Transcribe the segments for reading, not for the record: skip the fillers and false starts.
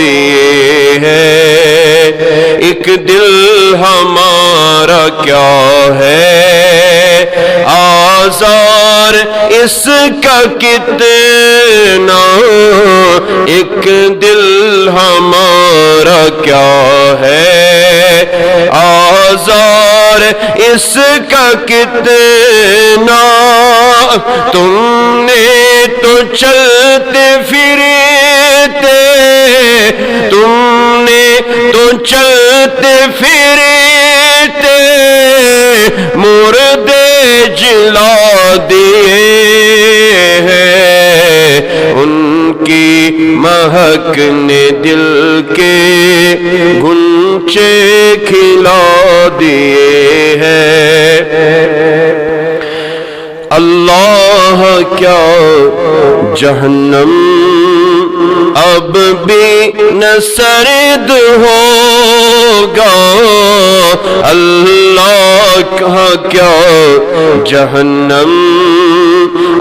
دیے ہیں، ایک دل ہمارا کیا ہے آزار اس کا کتنا، ایک دل ہمارا کیا ہے آزار اس کا کتنا، تم نے تو چلتے پھرتے، تم نے تو چلتے پھرتے مردے جلا دیے ہیں، ان کی مہک نے دل کے گنچے کھلا دیے ہیں۔ اللہ کیا جہنم اب بھی نہ سرد ہوگا، اللہ کا کیا جہنم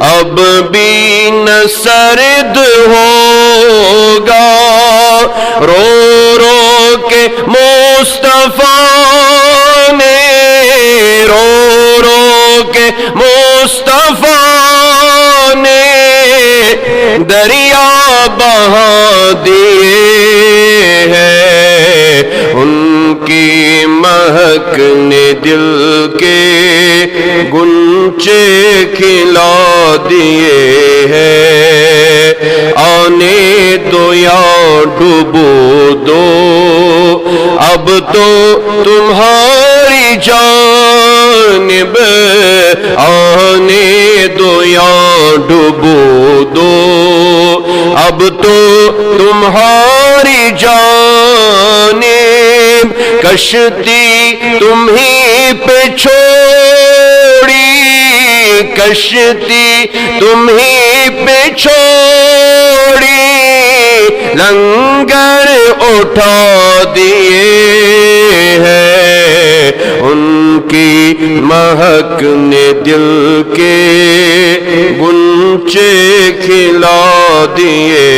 اب بھی نہ سرد ہوگا، رو رو کے مصطفیٰ نے، رو رو کے مصطفیٰ نے دریا بہا دیے ہیں، ان کی مہک نے دل کے گنچے کھلا دیے ہیں، آنے دو یا ڈبو دو اب تو تمہاری جانب، آنے دو یا ڈبو دو اب تو تمہاری جانب، کشتی تمہیں پہ چھوڑی، کشتی تمہیں پہ چھوڑی، لنگر اٹھا دیے ہیں، ان کی مہک نے دل کے گنچے کھلا دیے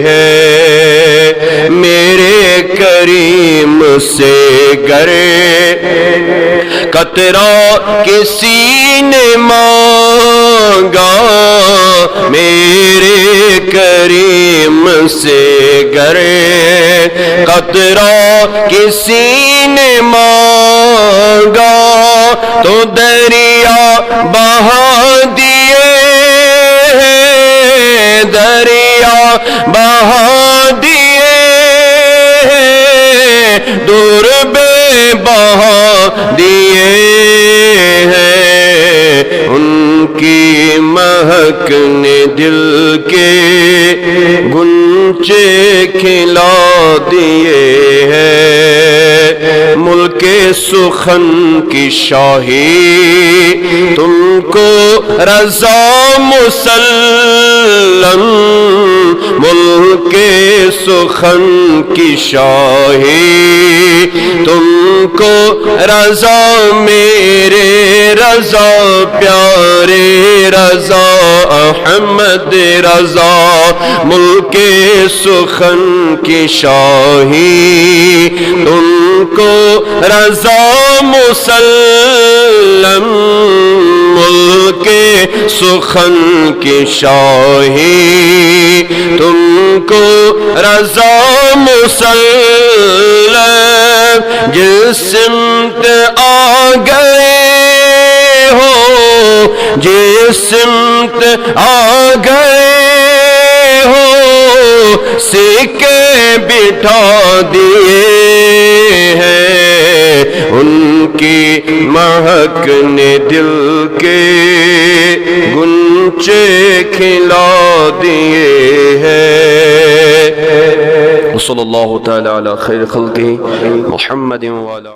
ہیں، میرے کریم سے گر قطرہ کسی نے مانگا، میرے کریم سے گر قطرہ کسی نے مانگا، تو دریا بہا دیے ہیں، دریا بہا دیے ہیں، دور بے بہا دیے ہیں، ان کی مہک نے دل کے گنچے کھلا دیے ہیں، ملک سخن کی شاہی تم کو رضا مسلم، ملک سخن کی شاہی تم کو رضا، میرے رضا پیارے رضا احمد رضا، ملک سخن کی شاہی تم کو رضا مسلم، ملک سخن کی شاہی تم کو رضا مسلم، جس سمت آ گئے ہو، جس سمت آ گئے ہو، سکے بٹھا دیے ہیں، ان کی مہک نے دل کے گنچے کھلا دیے ہیں۔ صلی اللہ تعالی علی خیر خلقہ محمد وعلی